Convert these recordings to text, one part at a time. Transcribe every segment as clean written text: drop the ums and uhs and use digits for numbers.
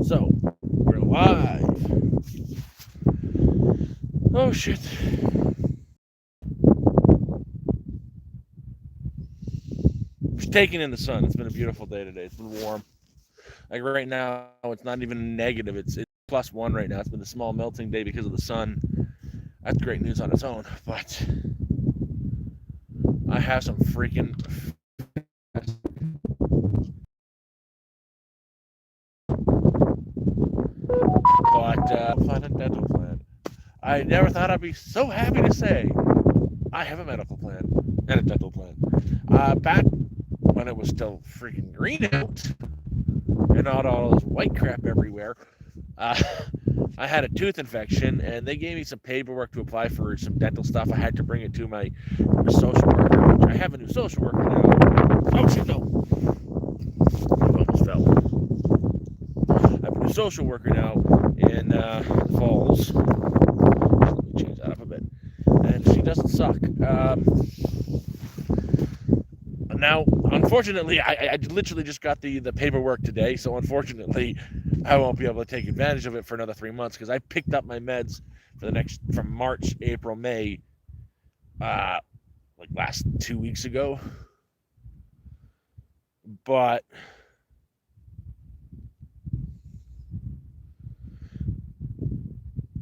So, we're live. Oh shit. Just taking in the sun. It's been a beautiful day today. It's been warm. Like right now, it's not even negative. It's +1 right now. It's been a small melting day because of the sun. That's great news on its own. But I have some freaking. But plan a dental plan. I never thought I'd be so happy to say I have a medical plan and a dental plan. Back when it was still freaking green out and not all this white crap everywhere, uh, I had a tooth infection and they gave me some paperwork to apply for some dental stuff. I had to bring it to my social worker, which I have a new social worker now. Oh shit, no. I almost fell. I have a new social worker now in Falls. Let me change that up a bit. And she doesn't suck. Now, unfortunately, I literally just got the paperwork today, so unfortunately, I won't be able to take advantage of it for another 3 months because I picked up my meds from March, April, May, uh, like last 2 weeks ago. But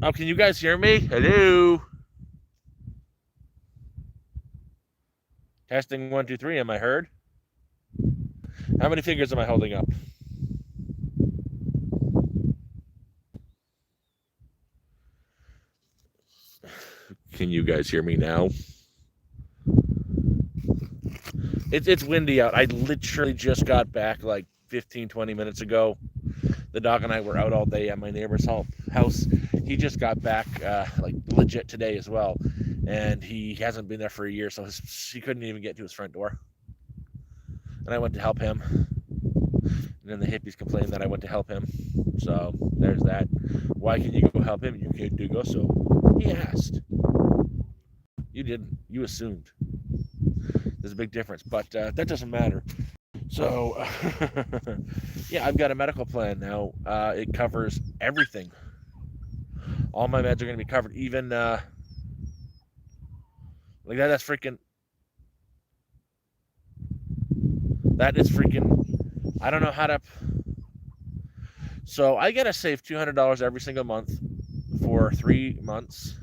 oh, can you guys hear me? Hello. Testing 1 2 3. Am I heard? How many fingers am I holding up? Can you guys hear me now? It's windy out. I literally just got back like 15 20 minutes ago. The dog and I were out all day at my neighbor's house. He just got back like legit today as well, and he hasn't been there for a year, so he couldn't even get to his front door. And I went to help him, and then the hippies complained that I went to help him. So there's that. Why can you go help him? You can't do so. He asked. You didn't. You assumed. There's a big difference, but that doesn't matter. So, yeah, I've got a medical plan now. It covers everything. All my meds are going to be covered. Even like that. That's freaking. That is freaking. I don't know how to. So I gotta save $200 every single month for 3 months,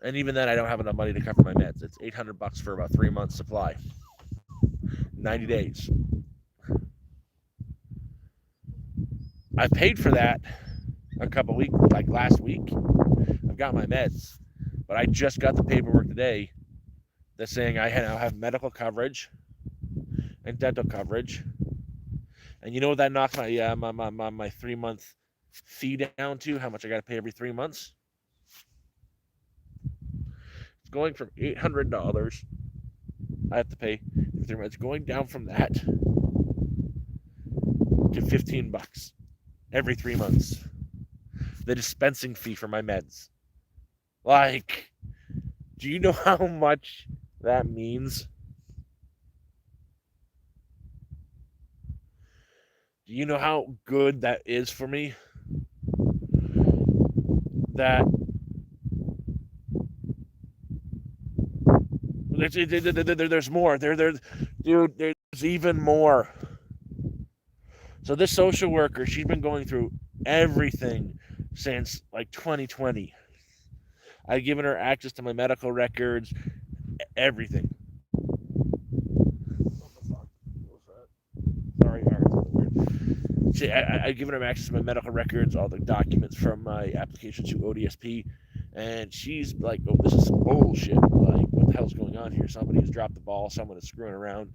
and even then, I don't have enough money to cover my meds. It's $800 for about 3 months supply, 90 days. I paid for that a couple weeks, like last week. I've got my meds, but I just got the paperwork today that's saying I now have medical coverage and dental coverage. And you know what that knocks my 3 month fee down to? How much I got to pay every 3 months? It's going from $800 I have to pay for 3 months. It's going down from that to $15 every 3 months. The dispensing fee for my meds. Like, do you know how much that means? Do you know how good that is for me? That there's more. Dude, there's even more. So this social worker, she's been going through everything since like 2020. I've given her access to my medical records, everything. What the fuck? What's that? Sorry, I've given her access to my medical records, all the documents from my application to ODSP, and she's like, "Oh, this is some bullshit. Like, what the hell's going on here? Somebody has dropped the ball. Someone is screwing around."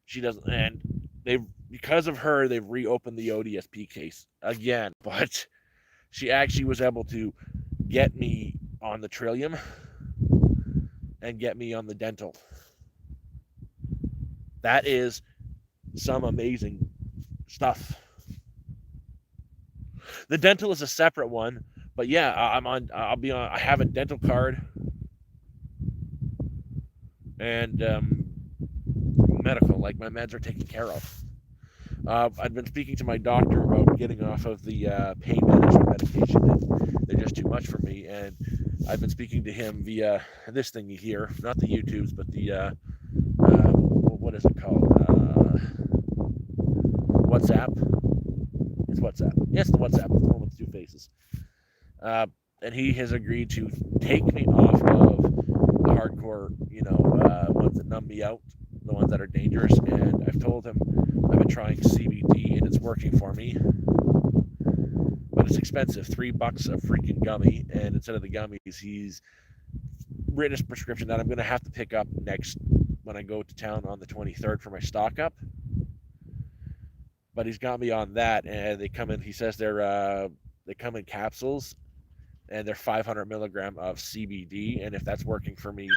She doesn't, and they because of her, they've reopened the ODSP case again. But she actually was able to get me on the Trillium and get me on the dental. That is some amazing stuff. The dental is a separate one, but yeah, I'm on. I'll be on. I have a dental card and medical. Like my meds are taken care of. I've been speaking to my doctor about getting off of the pain management medication, and they're just too much for me. And I've been speaking to him via this thing here, not the YouTubes, but the what is it called? WhatsApp. It's WhatsApp. Yes, the WhatsApp. It's the one with two faces. Uh, and he has agreed to take me off of the hardcore, ones that numb me out, the ones that are dangerous. And I've told him I've been trying CBD and it's working for me, but it's expensive. $3 a freaking gummy, and instead of the gummies, he's written a prescription that I'm going to have to pick up next when I go to town on the 23rd for my stock up. But he's got me on that, and they come in. He says they come in capsules, and they're 500 milligram of CBD. And if that's working for me,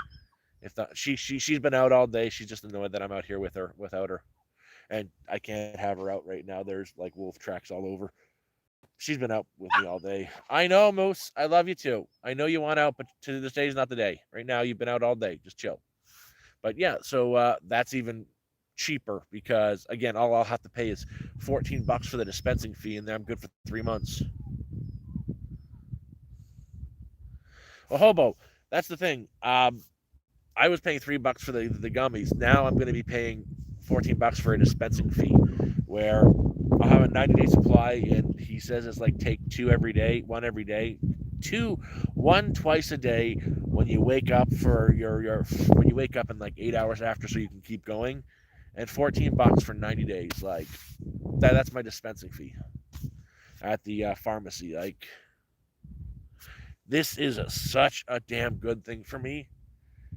if not, she's been out all day. She's just annoyed that I'm out here without her, and I can't have her out right now. There's like wolf tracks all over. She's been out with me all day. I know, Moose. I love you too. I know you want out, but to this day is not the day. Right now, you've been out all day. Just chill. But yeah, so that's even cheaper because again, all I'll have to pay is $14 for the dispensing fee, and then I'm good for 3 months. Well, Hobo, that's the thing. I was paying $3 for the gummies. Now I'm going to be paying $14 for a dispensing fee, where I'll have a 90-day supply, and he says it's like take one every day, one twice a day when you wake up for when you wake up in like 8 hours after, so you can keep going, and $14 for 90 days. Like that's my dispensing fee at the pharmacy. Like this is such a damn good thing for me.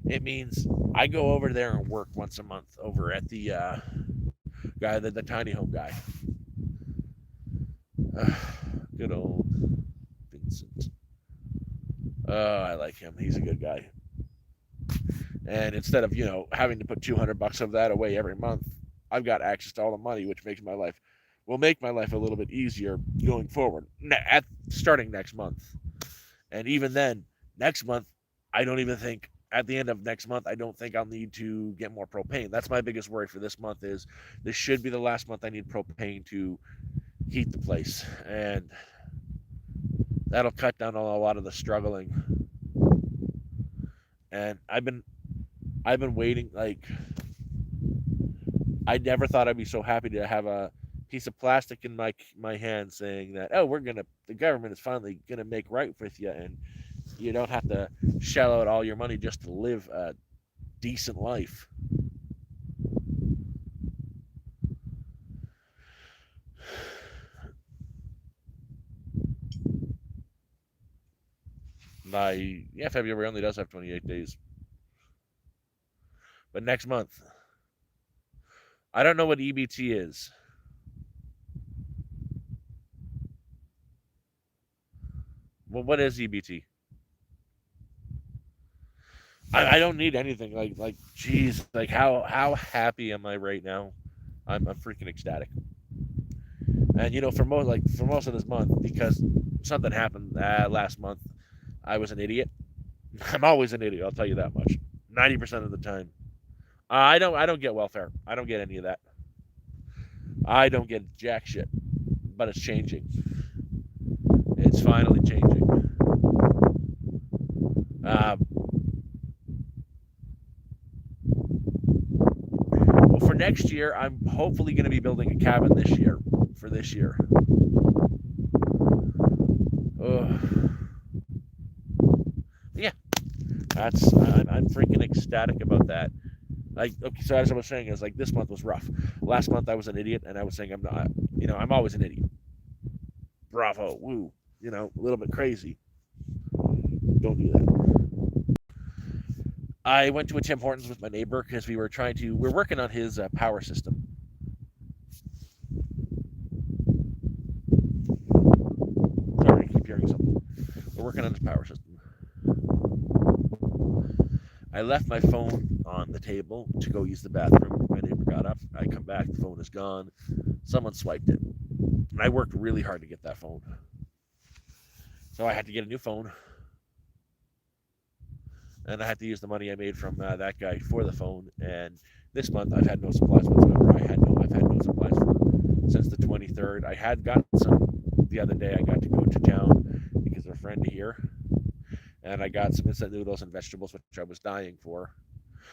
It means I go over there and work once a month over at the guy, the tiny home guy. Good old Vincent. Oh, I like him. He's a good guy. And instead of having to put $200 of that away every month, I've got access to all the money, which will make my life a little bit easier going forward. Starting next month, and even then, next month, I don't even think. At the end of next month, I don't think I'll need to get more propane. That's my biggest worry for this month. Is this should be the last month I need propane to heat the place, and that'll cut down on a lot of the struggling. And I've been waiting. Like I never thought I'd be so happy to have a piece of plastic in my hand saying that the government is finally gonna make right with you, and you don't have to shell out all your money just to live a decent life. February only does have 28 days. But next month, I don't know what EBT is. Well, what is EBT? I don't need anything. Like, geez, like how happy am I right now? I'm freaking ecstatic. And for most of this month, because something happened last month, I was an idiot. I'm always an idiot. I'll tell you that much. 90% of the time, I don't get welfare. I don't get any of that. I don't get jack shit. But it's changing. It's finally changing. Well, for next year, I'm hopefully going to be building a cabin this year. For this year. Yeah, I'm freaking ecstatic about that. Like, okay, so as I was saying, is like this month was rough. Last month I was an idiot, and I was saying I'm not. I'm always an idiot. Bravo, woo. A little bit crazy. Don't do that. I went to a Tim Hortons with my neighbor because we're working on his power system. Sorry, I keep hearing something. We're working on his power system. I left my phone on the table to go use the bathroom. My neighbor got up. I come back. The phone is gone. Someone swiped it. And I worked really hard to get that phone. So I had to get a new phone. And I had to use the money I made from that guy for the phone. And this month I've had no supplies whatsoever. I've had no supplies for 23rd. I had got some the other day. I got to go to town because of a friend here, and I got some instant noodles and vegetables, which I was dying for.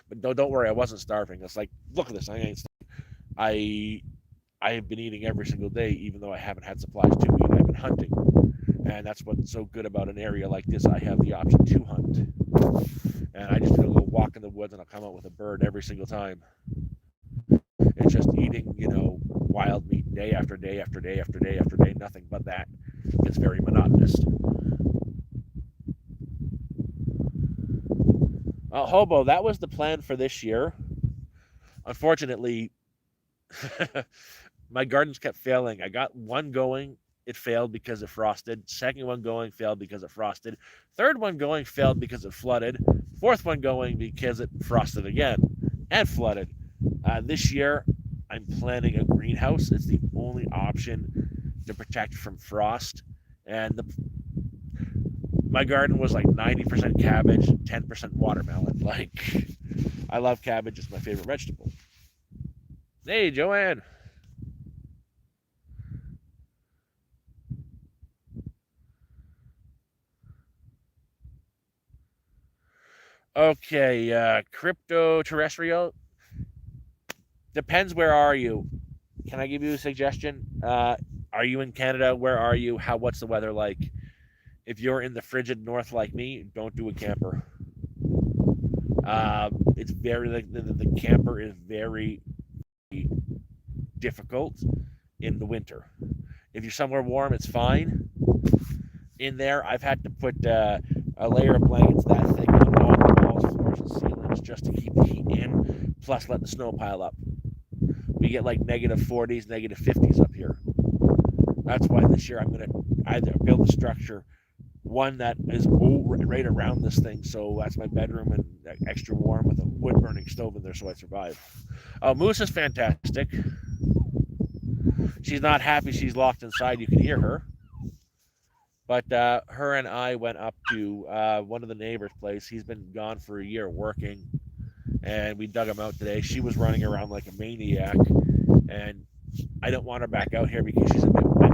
But don't worry, I wasn't starving. It's like, look at this. I ain't. I I have been eating every single day, even though I haven't had supplies to eat. I've been hunting, and that's what's so good about an area like this. I have the option to hunt, and I just gonna go walk in the woods, and I'll come out with a bird every single time. It's just eating, wild meat day after day after day after day after day, nothing but that. It's very monotonous. Hobo, that was the plan for this year. Unfortunately, my gardens kept failing. I got one going, it failed because it frosted. Second one going failed because it frosted. Third one going failed because it flooded. Fourth one going because it frosted again and flooded. This year, I'm planning a greenhouse. It's the only option to protect from frost. And my garden was like 90% cabbage, 10% watermelon. Like, I love cabbage. It's my favorite vegetable. Hey, Joanne. Okay, crypto terrestrial. Depends where are you. Can I give you a suggestion? Are you in Canada? Where are you? What's the weather like? If you're in the frigid north like me, don't do a camper. It's very the camper is very difficult in the winter. If you're somewhere warm, it's fine. In there, I've had to put a layer of blankets that thick on all the walls, floors, and ceilings just to keep the heat in. Plus, let the snow pile up. We get like negative 40s, negative 50s up here. That's why this year I'm going to either build a structure, one that is right around this thing, so that's my bedroom and extra warm with a wood burning stove in there, so I survive. Moose is fantastic. She's not happy she's locked inside. You can hear her. But her and I went up to one of the neighbors' place. He's been gone for a year working, and we dug him out today. She was running around like a maniac, and I don't want her back out here because she's a bit wet.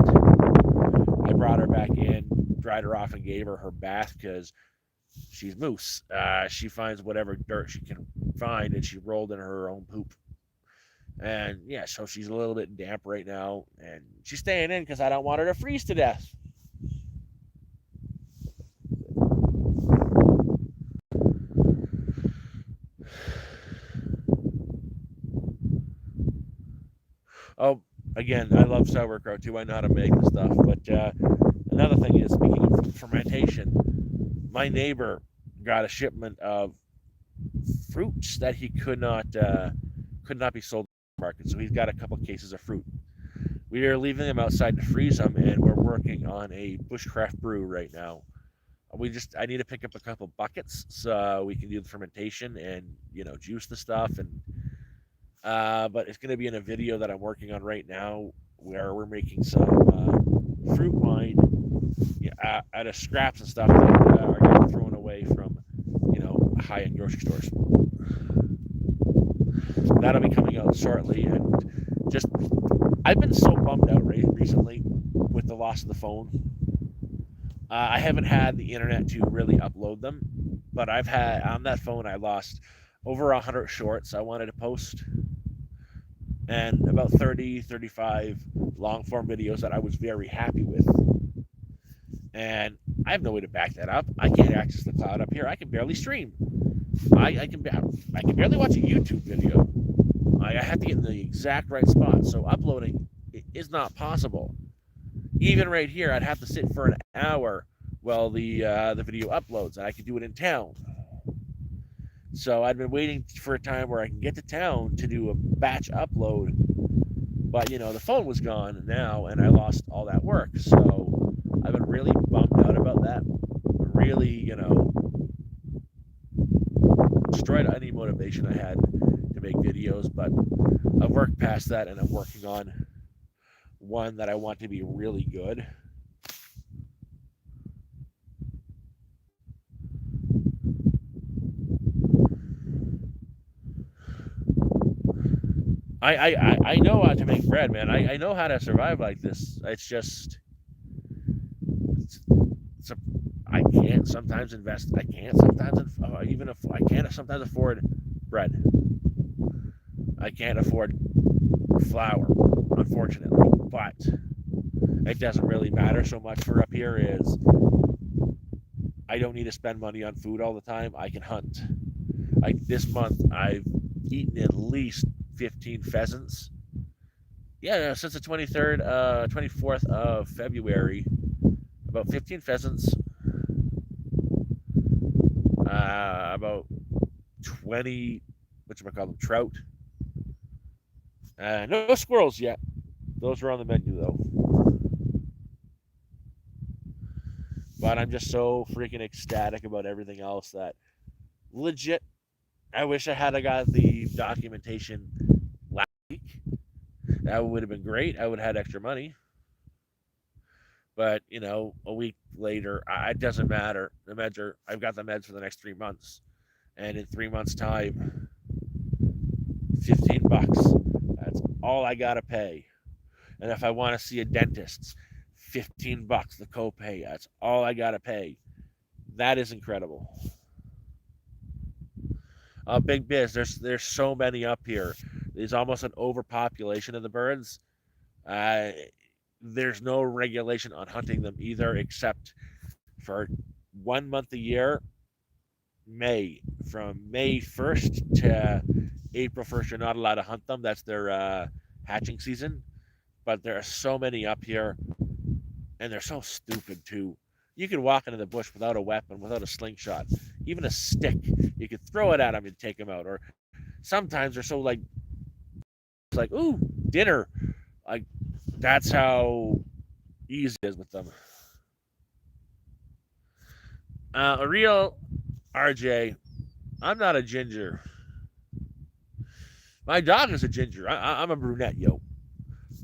I brought her back in, dried her off, and gave her bath because she's Moose. She finds whatever dirt she can find, and she rolled in her own poop. And yeah, so she's a little bit damp right now, and she's staying in because I don't want her to freeze to death. Oh, again, I love sauerkraut too. I know how to make the stuff. But another thing is, speaking of fermentation, my neighbor got a shipment of fruits that he could not be sold in the market. So he's got a couple cases of fruit. We are leaving them outside to freeze them, and we're working on a bushcraft brew right now. I need to pick up a couple buckets so we can do the fermentation and juice the stuff and. But it's going to be in a video that I'm working on right now where we're making some fruit wine out of scraps and stuff that are getting thrown away from, high-end grocery stores. That'll be coming out shortly. And just, I've been so bummed out recently with the loss of the phone. I haven't had the internet to really upload them, but I've had, on that phone, I lost over 100 shorts I wanted to post. And about 30, 35 long form videos that I was very happy with. And I have no way to back that up. I can't access the cloud up here. I can barely stream. I can barely watch a YouTube video. I have to get in the exact right spot. So uploading is not possible. Even right here, I'd have to sit for an hour while the video uploads, and I could do it in town. So I've been waiting for a time where I can get to town to do a batch upload. But, the phone was gone now, and I lost all that work. So I've been really bummed out about that. Really, destroyed any motivation I had to make videos. But I've worked past that, and I'm working on one that I want to be really good. I know how to make bread, man. I know how to survive like this. It's just it's, it's a, I can't sometimes invest. I can't sometimes even if I can't sometimes afford bread. I can't afford flour, unfortunately. But it doesn't really matter so much for up here. Is I don't need to spend money on food all the time. I can hunt. Like this month, I've eaten at least 15 pheasants. Yeah, since the 23rd, 24th of February, about 15 pheasants, about 20, what you call them, trout. No squirrels yet. Those are on the menu though. But I'm just so freaking ecstatic about everything else that legit. I wish I had got the documentation last week. That would have been great. I would have had extra money. But a week later, it doesn't matter. The meds are. I've got the meds for the next 3 months, and in 3 months' time, $15. That's all I gotta pay. And if I want to see a dentist, $15 the copay. That's all I gotta pay. That is incredible. Big biz. There's so many up here. There's almost an overpopulation of the birds. Uh, there's no regulation on hunting them either, except for 1 month a year, May. From May 1st to April 1st, you're not allowed to hunt them. That's their hatching season. But there are so many up here, and they're so stupid too. You can walk into the bush without a weapon, without a slingshot, even a stick. You could throw it at them and take them out. Or sometimes they're so like, it's like, ooh, dinner. Like that's how easy it is with them. A real RJ, I'm not a ginger. My dog is a ginger. I'm a brunette, yo.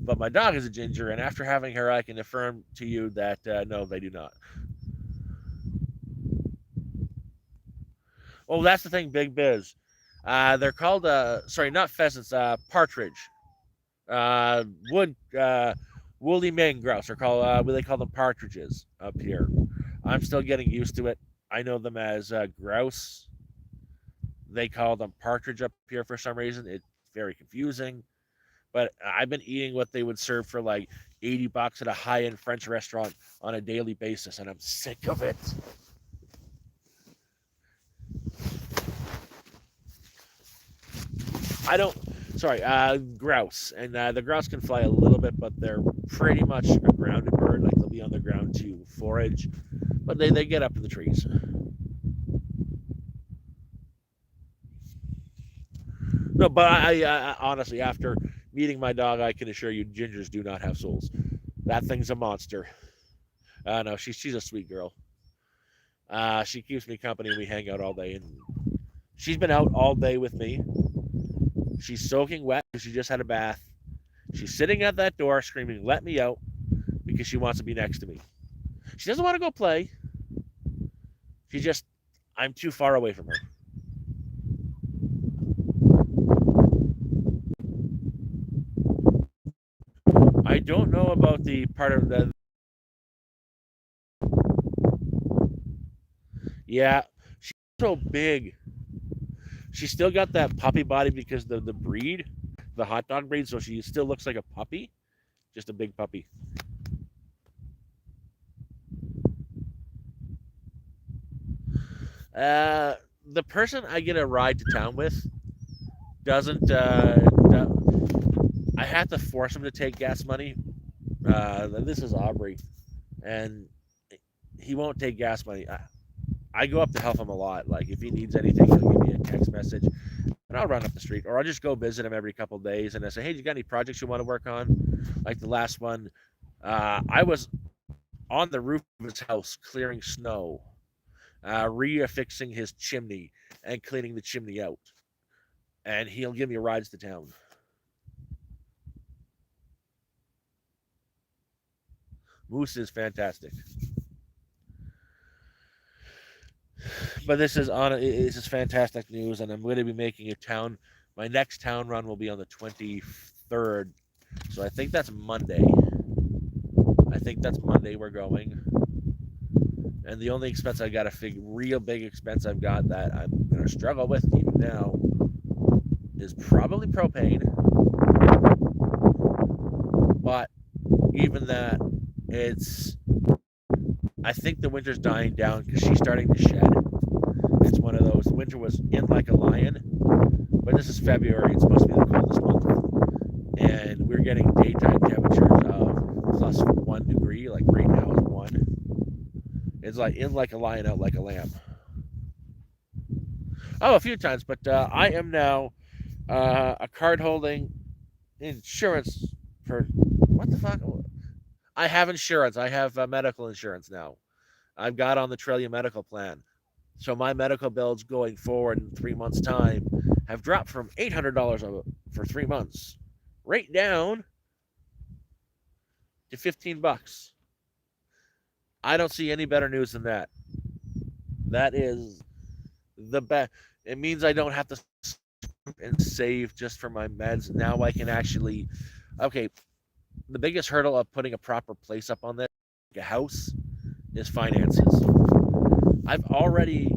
But my dog is a ginger, and after having her, I can affirm to you that no, they do not. Oh, that's the thing, Big Biz. They're called, sorry, not pheasants, partridge. Uh, wood, woolly man grouse are called, they call them partridges up here. I'm still getting used to it. I know them as grouse. They call them partridge up here for some reason. It's very confusing. But I've been eating what they would serve for like $80 at a high-end French restaurant on a daily basis, and I'm sick of it. I don't. Sorry, grouse, and the grouse can fly a little bit, but they're pretty much a grounded bird. Like they'll be on the ground to forage, but they get up in the trees. No, but I honestly, after meeting my dog, I can assure you, gingers do not have souls. That thing's a monster. No, she's a sweet girl. She keeps me company. We hang out all day, and she's been out all day with me. She's soaking wet because she just had a bath. She's sitting at that door screaming, "Let me out," because she wants to be next to me. She doesn't want to go play. She just, I'm too far away from her. I don't know about the part of the. Yeah, she's so big. She still got that puppy body because the breed, the hot dog breed, so she still looks like a puppy, just a big puppy. The person I get a ride to town with doesn't. I have to force him to take gas money. This is Aubrey, and he won't take gas money. I go up to help him a lot. Like if he needs anything, he'll give me a text message, and I'll run up the street, or I'll just go visit him every couple of days, and I say, "Hey, you got any projects you want to work on?" Like the last one, I was on the roof of his house clearing snow, reaffixing his chimney and cleaning the chimney out, and he'll give me rides to town. Moose is fantastic. But this is fantastic news, and I'm going to be making a town My next town run will be on the 23rd. So I think that's Monday. I think that's Monday we're going. And the only expense I got, real big expense I've got that I'm going to struggle with even now, is probably propane. But even that, I think the winter's dying down because she's starting to shed. It's one of those, winter was in like a lion, but this is February. It's supposed to be the coldest month. And we're getting daytime temperatures of plus 1 degree, like right now is 1. It's like in like a lion, out like a lamb. Oh, a few times, but I am now a card holding insurance for what the fuck? I have insurance. I have medical insurance now. I've got on the Trillium medical plan. So my medical bills going forward in 3 months' time have dropped from $800 for 3 months right down to $15. I don't see any better news than that. That is the best. It means I don't have to and save just for my meds. Now I can actually, okay, the biggest hurdle of putting a proper place up on this, like a house, is finances. I've already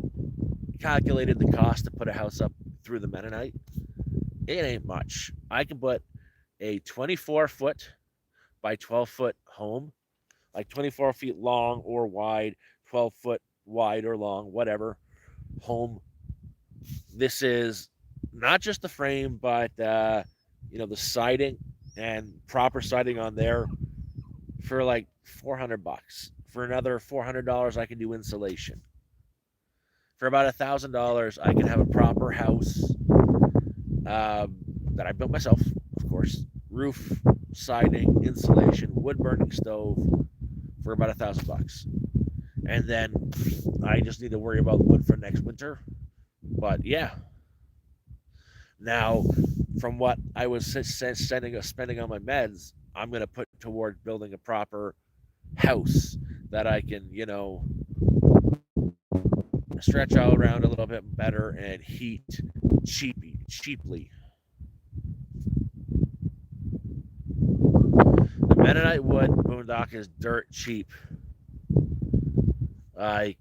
calculated the cost to put a house up through the Mennonite. It ain't much. I can put a 24-foot by 12-foot home, like 24 feet long or wide, 12-foot wide or long, whatever, home. This is not just the frame, but the siding and proper siding on there for like $400. For another $400, I can do insulation. For about $1,000, I can have a proper house that I built myself, of course. Roof, siding, insulation, wood burning stove for about $1,000. And then I just need to worry about wood for next winter. But yeah. Now, from what I was spending on my meds, I'm going to put toward building a proper house that I can, stretch all around a little bit better and heat cheaply. The Mennonite wood boondock is dirt cheap. Like,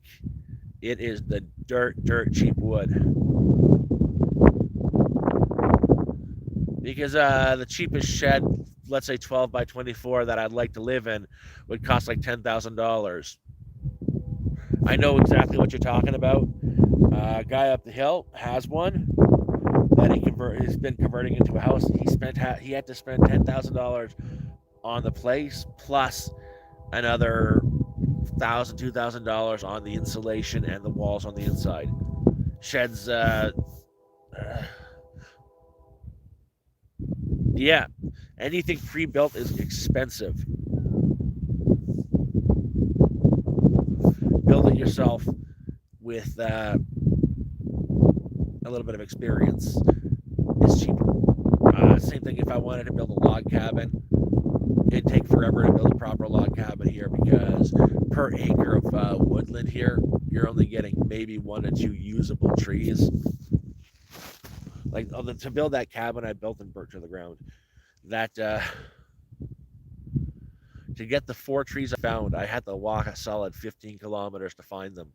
it is the dirt cheap wood. Because the cheapest shed, let's say 12 by 24 that I'd like to live in, would cost like $10,000. I know exactly what you're talking about. A guy up the hill has one that he's been converting into a house. He had to spend $10,000 on the place plus another $2,000 on the insulation and the walls on the inside. Sheds, yeah, anything pre-built is expensive. Build it yourself with a little bit of experience is cheaper. Same thing if I wanted to build a log cabin. It'd take forever to build a proper log cabin here because per acre of woodland here, you're only getting maybe 1 or 2 usable trees. Like to build that cabin I built and burnt to the ground, that to get the 4 trees I found, I had to walk a solid 15 kilometers to find them.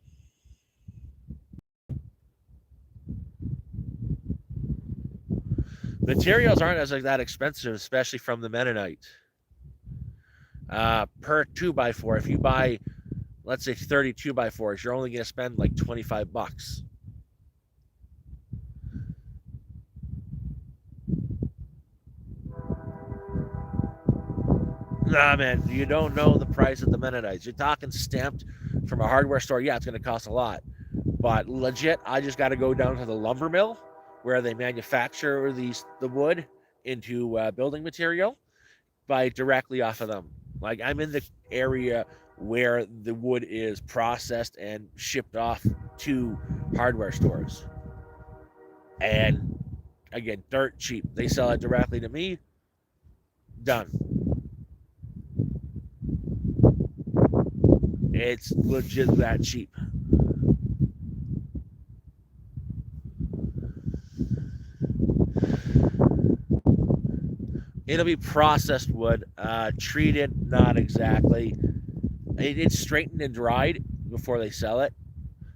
Materials aren't as that expensive, especially from the Mennonite. Per 2x4, if you buy, let's say 32 by 4s, you're only going to spend like $25. Nah, man, you don't know the price of the Mennonites. You're talking stamped from a hardware store. Yeah, it's going to cost a lot. But legit, I just got to go down to the lumber mill where they manufacture the wood into building material, buy directly off of them. Like, I'm in the area where the wood is processed and shipped off to hardware stores. And again, dirt cheap. They sell it directly to me. Done. It's legit that cheap. It'll be processed wood, treated, not exactly. It's straightened and dried before they sell it,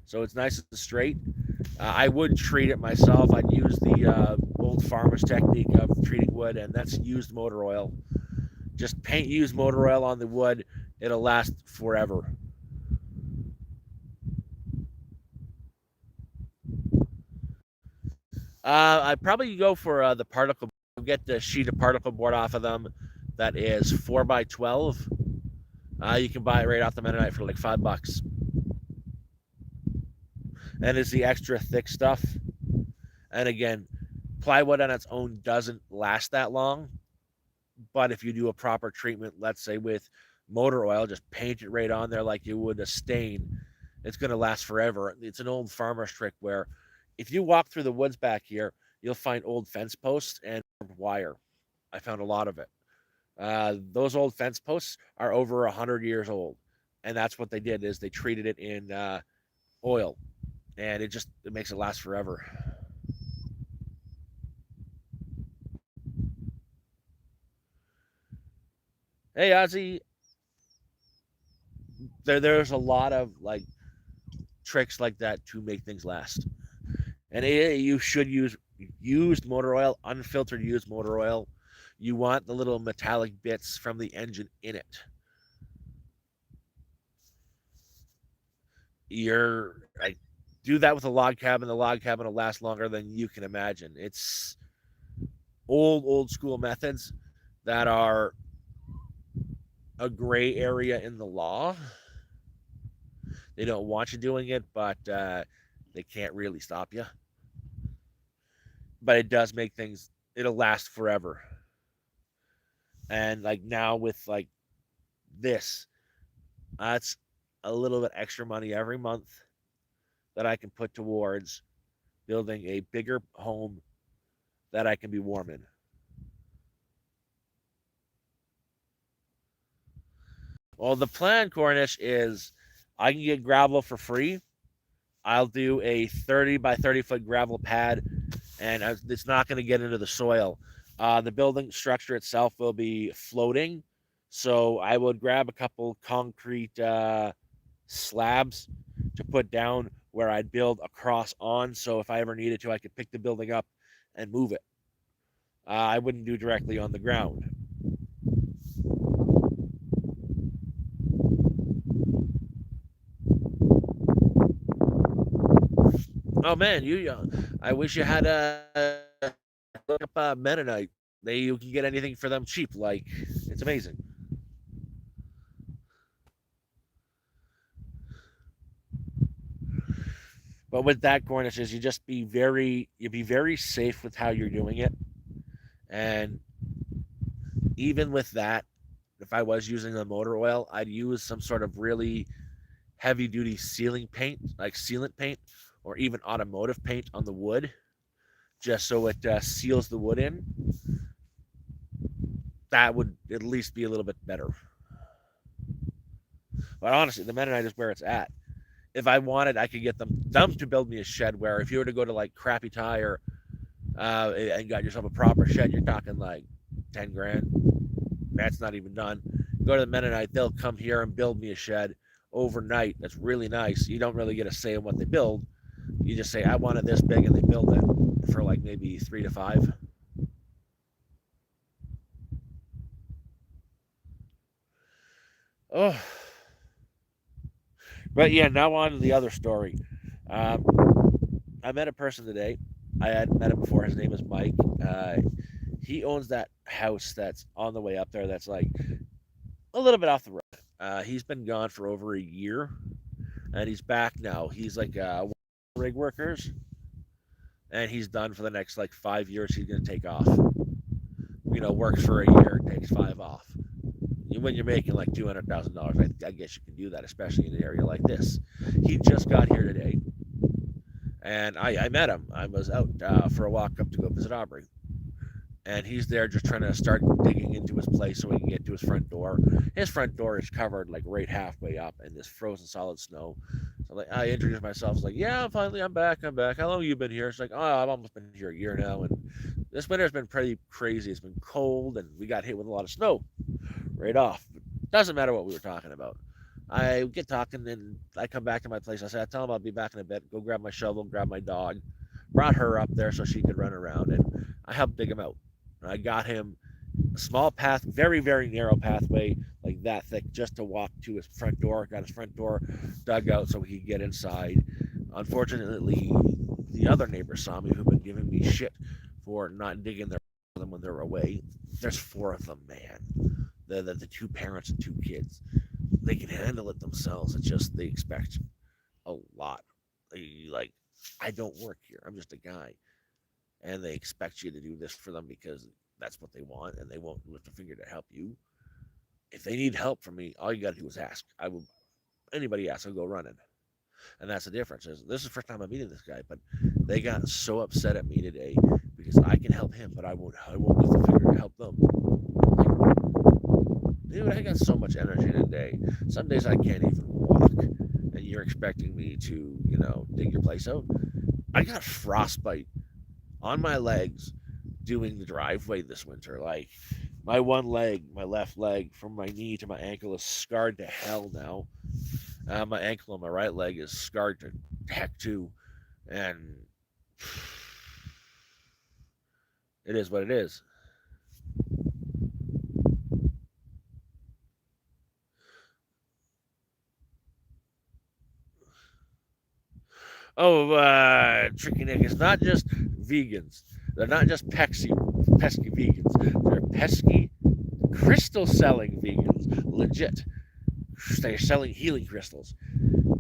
so it's nice and straight. I would treat it myself. I'd use the old farmer's technique of treating wood, and that's used motor oil. Just paint used motor oil on the wood. It'll last forever. I'd probably go for the particle. Get the sheet of particle board off of them that is 4 by 12. You can buy it right off the Mennonite for like $5, and it's the extra thick stuff. And again, plywood on its own doesn't last that long, but if you do a proper treatment, let's say with motor oil, just paint it right on there like you would a stain, it's going to last forever. It's an old farmer's trick where if you walk through the woods back here, you'll find old fence posts and wire. I found a lot of it. Those old fence posts are over 100 years old, and that's what they did is they treated it in oil, and it makes it last forever. Hey Ozzy, there's a lot of like tricks like that to make things last, and you should use used motor oil, unfiltered used motor oil. You want the little metallic bits from the engine in it. I do that with a log cabin. The log cabin will last longer than you can imagine. It's old school methods that are a gray area in the law. They don't want you doing it, but they can't really stop you. But it does make things. It'll last forever. And like now with like this, that's a little bit extra money every month that I can put towards building a bigger home that I can be warm in. Well, the plan, Cornish, is I can get gravel for free. I'll do a 30 by 30-foot gravel pad, and it's not going to get into the soil. The building structure itself will be floating, so I would grab a couple concrete slabs to put down where I'd build across on. So if I ever needed to, I could pick the building up and move it. I wouldn't do directly on the ground. Oh man, I wish you had a look up Mennonite. You can get anything for them cheap. Like it's amazing. But with that, Cornish, is you be very safe with how you're doing it, and even with that, if I was using the motor oil, I'd use some sort of really heavy duty sealing paint, like sealant paint, or even automotive paint on the wood, just so it seals the wood in. That would at least be a little bit better. But honestly, the Mennonite is where it's at. If I wanted, I could get them to build me a shed where if you were to go to like Crappy Tire and got yourself a proper shed, you're talking like 10 grand. That's not even done. Go to the Mennonite, they'll come here and build me a shed overnight. That's really nice. You don't really get a say in what they build. You just say, I want it this big, and they build it for like maybe 3 to 5. Oh, but yeah, now on to the other story. Um, I met a person today. I had met him before. His name is Mike. He owns that house that's on the way up there. That's like a little bit off the road. He's been gone for over a year, and he's back now. He's like rig workers, and he's done for the next like 5 years. He's gonna take off. Works for a year, takes 5 off. When you're making like $200,000, I guess you can do that, especially in an area like this. He just got here today, and I met him. I was out for a walk up to go visit Aubrey, and he's there just trying to start digging into his place so he can get to his front door. His front door is covered like right halfway up in this frozen solid snow. So like I introduced myself. I was like, yeah, I'm back. How long have you been here? It's like, oh, I've almost been here a year now, and This winter has been pretty crazy. It's been cold, and we got hit with a lot of snow right off. Doesn't matter what we were talking about. I get talking, and I come back to my place. I said, I tell him I'll be back in a bit. Go grab my shovel, grab my dog. Brought her up there so she could run around, and I helped dig him out. I got him a small path, very, very narrow pathway, like that thick, just to walk to his front door. Got his front door dug out so he could get inside. Unfortunately, the other neighbors saw me, who've been giving me shit for not digging their them when they're away. There's four of them, man. The two parents and two kids. They can handle it themselves. It's just they expect a lot. They like, I don't work here. I'm just a guy, and they expect you to do this for them because that's what they want, and they won't lift a finger to help you. If they need help from me, all you got to do is ask. I will. Anybody asks, I'll go running, and that's the difference. This is the first time I'm meeting this guy, but they got so upset at me today because I can help him, but I won't. I won't lift a finger to help them. Dude, I got so much energy today. Some days I can't even walk, and you're expecting me to, dig your place out. I got frostbite on my legs doing the driveway this winter. Like, my one leg, my left leg, from my knee to my ankle is scarred to hell now. My ankle on my right leg is scarred to heck too, and it is what it is. Oh, Tricky Nick, it's not just vegans. They're not just pesky vegans. They're pesky crystal selling vegans. Legit. They're selling healing crystals.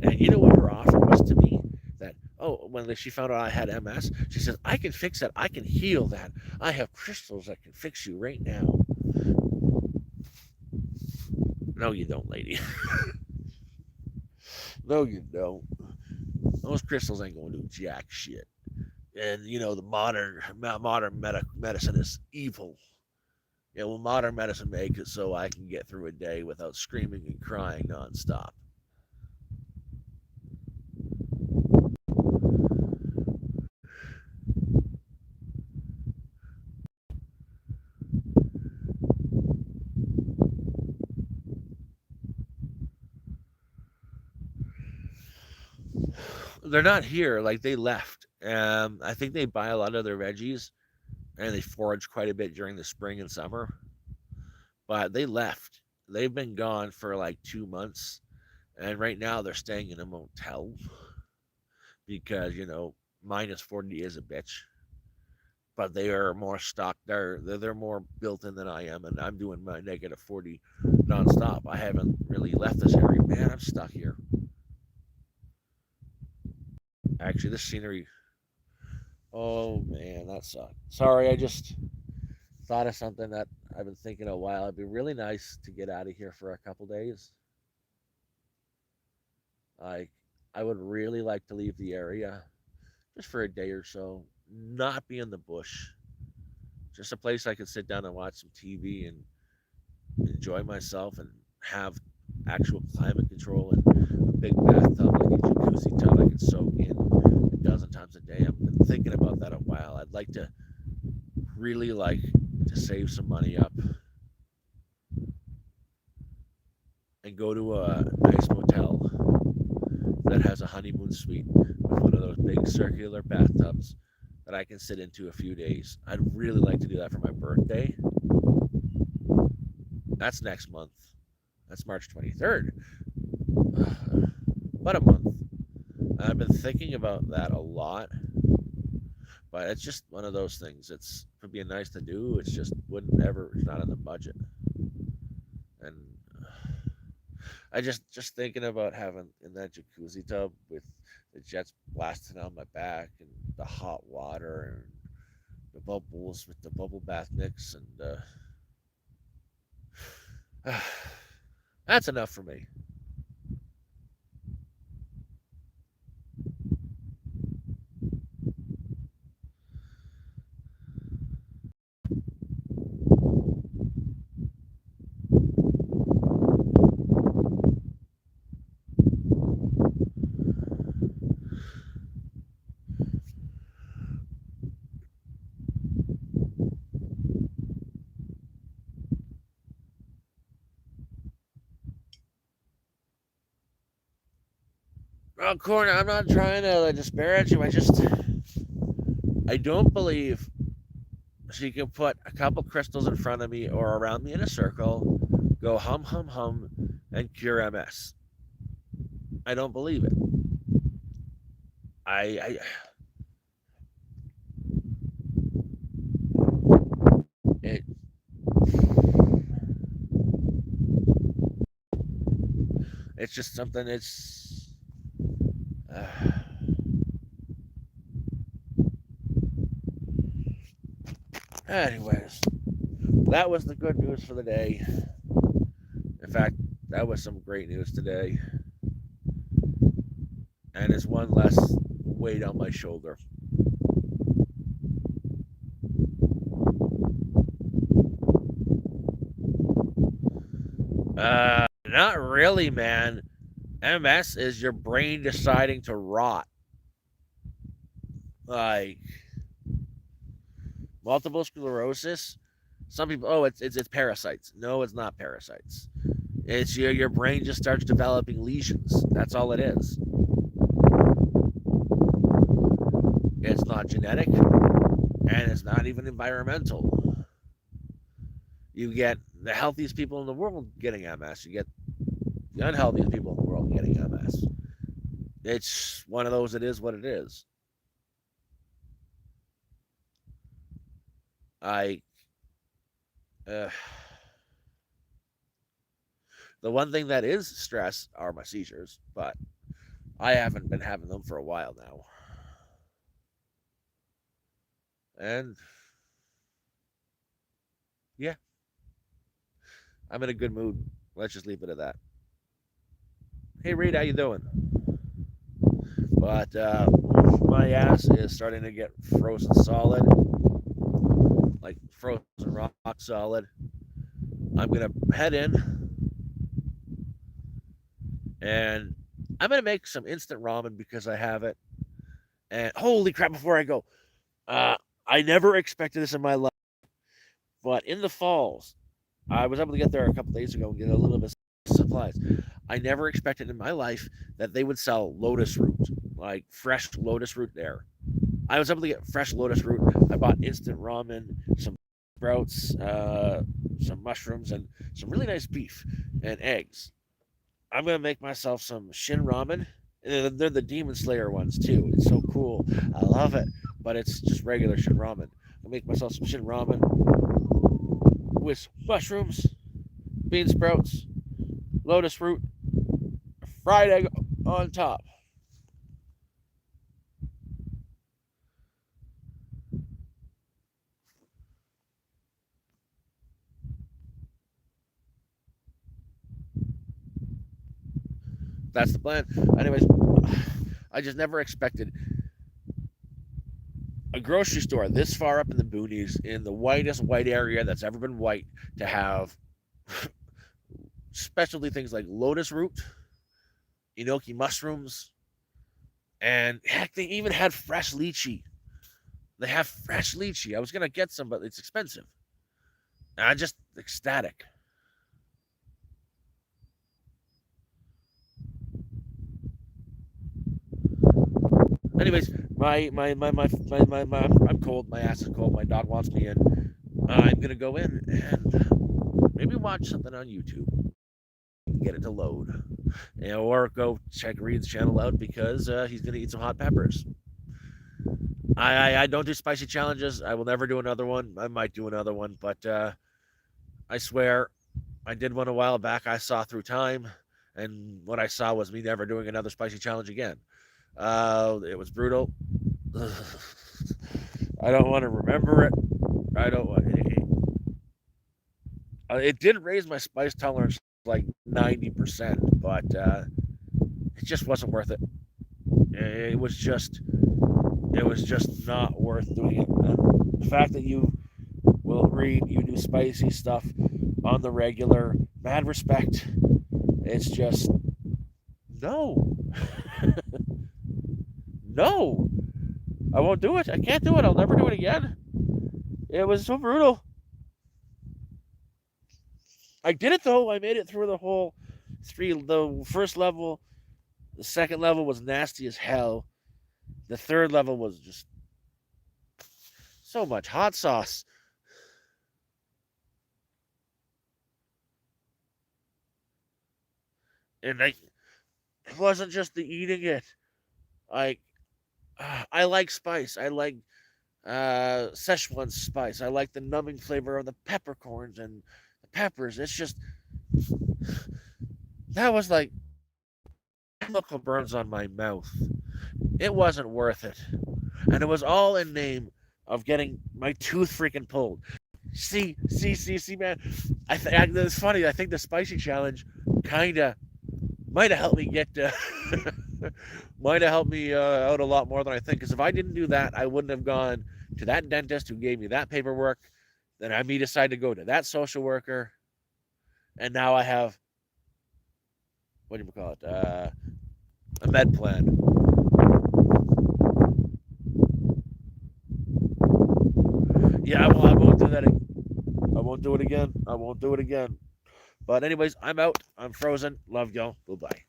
And you know what her offer was to me? That, oh, when she found out I had MS, she says, I can fix that. I can heal that. I have crystals that can fix you right now. No, you don't, lady. No, you don't. Those crystals ain't going to do jack shit. And the modern medicine is evil. Yeah, well, modern medicine makes it so I can get through a day without screaming and crying nonstop. They're not here. Like, they left. I think they buy a lot of their veggies, and they forage quite a bit during the spring and summer. But they left. They've been gone for like 2 months, and right now they're staying in a motel because -40 is a bitch. But they are more stocked. They're more built in than I am, and I'm doing my -40 nonstop. I haven't really left this area. Man, I'm stuck here. Actually, this scenery. Oh man, that sucked. Sorry, I just thought of something that I've been thinking a while. It'd be really nice to get out of here for a couple days. Like, I would really like to leave the area just for a day or so, not be in the bush, just a place I could sit down and watch some TV and enjoy myself and have actual climate control and a big bathtub, like a jacuzzi tub I can soak in a dozen times a day. I've been thinking about that a while. I'd like to really like to save some money up and go to a nice motel that has a honeymoon suite with one of those big circular bathtubs that I can sit into a few days. I'd really like to do that for my birthday. That's next month. That's March 23rd. About a month. I've been thinking about that a lot, but it's just one of those things. It would be nice to do. It's just wouldn't ever. It's not in the budget, and I just thinking about having in that jacuzzi tub with the jets blasting on my back and the hot water and the bubbles with the bubble bath mix and that's enough for me. Oh, Corner, I'm not trying to disparage you. I don't believe she can put a couple crystals in front of me or around me in a circle, go hum, hum, hum, and cure MS. I don't believe it. I it, it's just something. Uh, anyways, that was the good news for the day. In fact, that was some great news today, and it's one less weight on my shoulder. Not really, man. MS is your brain deciding to rot. Like multiple sclerosis. Some people, oh, it's parasites. No, it's not parasites. It's your brain just starts developing lesions. That's all it is. It's not genetic, and it's not even environmental. You get the healthiest people in the world getting MS. You get the unhealthiest people in the world getting MS. It's one of those. It is what it is. I uh, the one thing that is stress are my seizures, but I haven't been having them for a while now. And yeah, I'm in a good mood. Let's just leave it at that. Hey Reed, how you doing? But my ass is starting to get frozen solid, like frozen rock solid. I'm gonna head in and I'm gonna make some instant ramen because I have it. And holy crap! Before I go, uh, I never expected this in my life, but in the falls, I was able to get there a couple days ago and get a little bit of supplies. I never expected in my life that they would sell lotus root, like fresh lotus root there. I was able to get fresh lotus root. I bought instant ramen, some sprouts, some mushrooms, and some really nice beef and eggs. I'm gonna make myself some shin ramen. And they're the Demon Slayer ones too. It's so cool. I love it. But it's just regular shin ramen. I'll make myself some shin ramen with mushrooms, bean sprouts, lotus root, fried egg on top. That's the plan. Anyways, I just never expected a grocery store this far up in the boonies in the whitest white area that's ever been white to have specialty things like lotus root, enoki mushrooms, and heck, they even had fresh lychee. They have fresh lychee. I was gonna get some, but it's expensive. And I'm just ecstatic. Anyways, I'm cold. My ass is cold. My dog wants me in. I'm gonna go in and maybe watch something on YouTube. Get it to load, or go check Reed's channel out because he's gonna eat some hot peppers. I don't do spicy challenges. I will never do another one. I might do another one, but I swear I did one a while back. I saw through time, and what I saw was me never doing another spicy challenge again. It was brutal. I don't want to remember it. I don't want it. It did raise my spice tolerance like 90%, but it just wasn't worth it. It was just not worth doing it. The fact that you will read, you do spicy stuff on the regular, mad respect. It's just no, no. I won't do it. I can't do it. I'll never do it again. It was so brutal. I did it though. I made it through the whole the first level, The second level was nasty as hell. The third level was just so much hot sauce. And it wasn't just the eating it. Like, I like spice. I like Szechuan spice. I like the numbing flavor of the peppercorns and the peppers. It's just, that was like chemical burns on my mouth. It wasn't worth it. And it was all in name of getting my tooth freaking pulled. See, man. It's funny. I think the spicy challenge kind of might have helped me might have helped me out a lot more than I think. Because if I didn't do that, I wouldn't have gone to that dentist who gave me that paperwork. Then I may decide to go to that social worker, and now I have, what do you call it? A med plan. Yeah, well, I won't do that. I won't do it again. I won't do it again. But anyways, I'm out. I'm frozen. Love y'all. Bye bye.